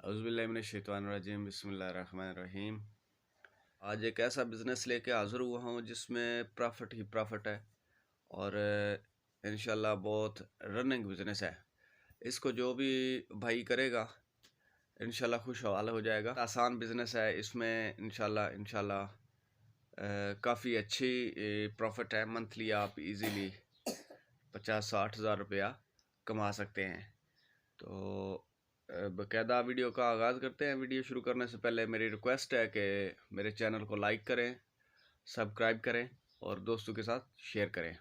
औज़ुबिल्लाहिमिनश्शैतानिर्रजीम बिस्मिल्लाहिर्रहमानिर्रहीम। आज एक ऐसा बिज़नेस लेके हाज़िर हुआ हूँ जिसमें प्रॉफिट ही प्रॉफिट है और इंशाल्लाह बहुत रनिंग बिज़नेस है। इसको जो भी भाई करेगा इंशाल्लाह खुशहाल हो जाएगा। आसान बिज़नेस है, इसमें इंशाल्लाह काफ़ी अच्छी प्रॉफिट है। मंथली आप इजीली 50-60 हज़ार रुपया कमा सकते हैं। तो बाकायदा वीडियो का आगाज़ करते हैं। वीडियो शुरू करने से पहले मेरी रिक्वेस्ट है कि मेरे चैनल को लाइक करें, सब्सक्राइब करें और दोस्तों के साथ शेयर करें।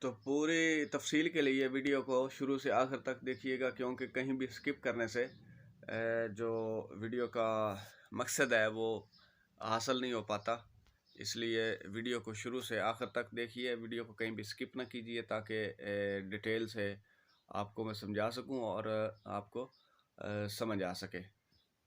तो पूरी तफसील के लिए वीडियो को शुरू से आखिर तक देखिएगा, क्योंकि कहीं भी स्किप करने से जो वीडियो का मकसद है वो हासिल नहीं हो पाता। इसलिए वीडियो को शुरू से आखिर तक देखिए, वीडियो को कहीं भी स्किप ना कीजिए ताकि डिटेल से आपको मैं समझा सकूं और आपको समझ आ सके।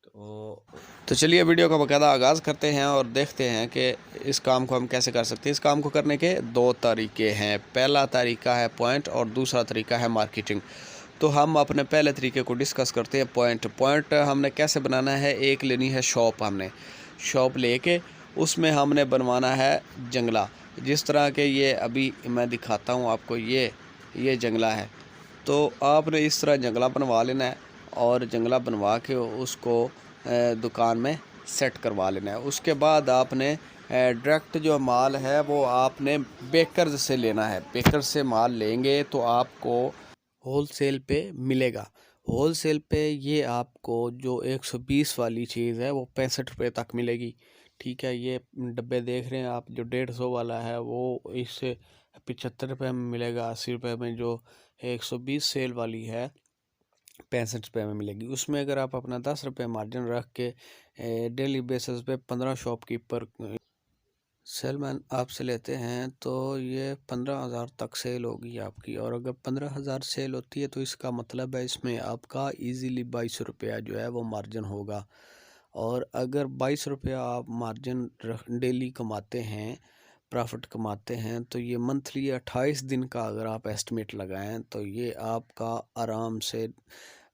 तो चलिए वीडियो का बाकायदा आगाज़ करते हैं और देखते हैं कि इस काम को हम कैसे कर सकते हैं। इस काम को करने के दो तरीके हैं। पहला तरीका है पॉइंट और दूसरा तरीका है मार्केटिंग। तो हम अपने पहले तरीके को डिस्कस करते हैं। पॉइंट हमने कैसे बनाना है। एक लेनी है शॉप, हमने शॉप लेके उसमें हमने बनवाना है जंगला। जिस तरह के ये अभी मैं दिखाता हूँ आपको, ये जंगला है। तो आपने इस तरह जंगला बनवा लेना है और जंगला बनवा के उसको दुकान में सेट करवा लेना है। उसके बाद आपने डायरेक्ट जो माल है वो आपने बेकर्स से लेना है। बेकर से माल लेंगे तो आपको होलसेल पे मिलेगा। होलसेल पे ये आपको जो 120 वाली चीज़ है वो 65 रुपये तक मिलेगी। ठीक है, ये डब्बे देख रहे हैं आप, जो 150 वाला है वो इससे 75 रुपये में मिलेगा। 80 रुपये में जो 120 सेल वाली है 65 रुपये में मिलेगी। उसमें अगर आप अपना 10 रुपये मार्जिन रख के डेली बेसिस पे 15 शॉपकीपर सेलमैन आपसे लेते हैं तो ये 15,000 तक सेल होगी आपकी। और अगर 15,000 सेल होती है तो इसका मतलब है इसमें आपका इजीली 22 रुपया जो है वो मार्जिन होगा। और अगर 22 रुपया आप मार्जिन डेली कमाते हैं, प्रॉफिट कमाते हैं, तो ये मंथली 28 दिन का अगर आप एस्टिमेट लगाएं तो ये आपका आराम से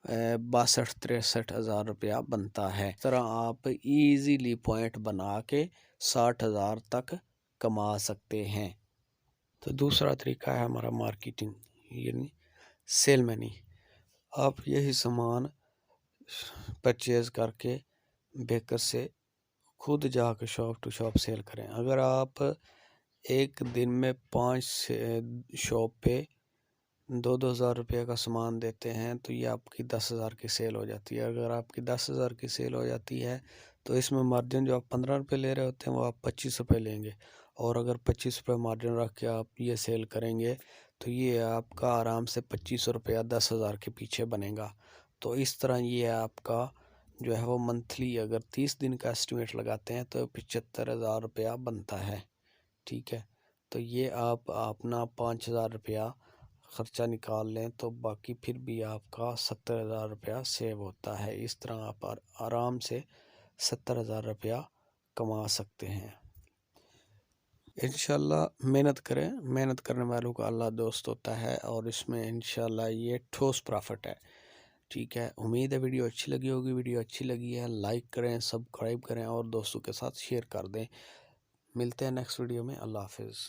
62-63 हज़ार रुपया बनता है। इस तरह आप इजीली पॉइंट बना के 60 हज़ार तक कमा सकते हैं। तो दूसरा तरीका है हमारा मार्केटिंग, यानी सेल मनी। आप यही सामान परचेज करके बेकर से खुद जाकर शॉप टू शॉप सेल करें। अगर आप एक दिन में 5 शॉप पे 2-2 हज़ार रुपये का सामान देते हैं तो ये आपकी 10,000 की सेल हो जाती है। अगर आपकी 10,000 की सेल हो जाती है तो इसमें मार्जिन जो आप 15 रुपये ले रहे होते हैं वो आप 25 रुपये लेंगे। और अगर 25 रुपये मार्जिन रख के आप ये सेल करेंगे तो ये आपका आराम से 25 रुपया 10,000 के पीछे बनेगा। तो इस तरह ये आपका जो है वो मंथली अगर 30 दिन का एस्टिमेट लगाते हैं तो 75,000 रुपया बनता है। ठीक है, तो ये आप अपना 5,000 रुपया ख़र्चा निकाल लें तो बाकी फिर भी आपका 70,000 रुपया सेव होता है। इस तरह आप आराम से 70,000 रुपया कमा सकते हैं। इंशाल्लाह मेहनत करें, मेहनत करने वालों का अल्लाह दोस्त होता है और इसमें इंशाल्लाह ये ठोस प्रॉफिट है। ठीक है, उम्मीद है वीडियो अच्छी लगी होगी। वीडियो अच्छी लगी है लाइक करें, सब्सक्राइब करें और दोस्तों के साथ शेयर कर दें। मिलते हैं नेक्स्ट वीडियो में। अल्लाह हाफिज़।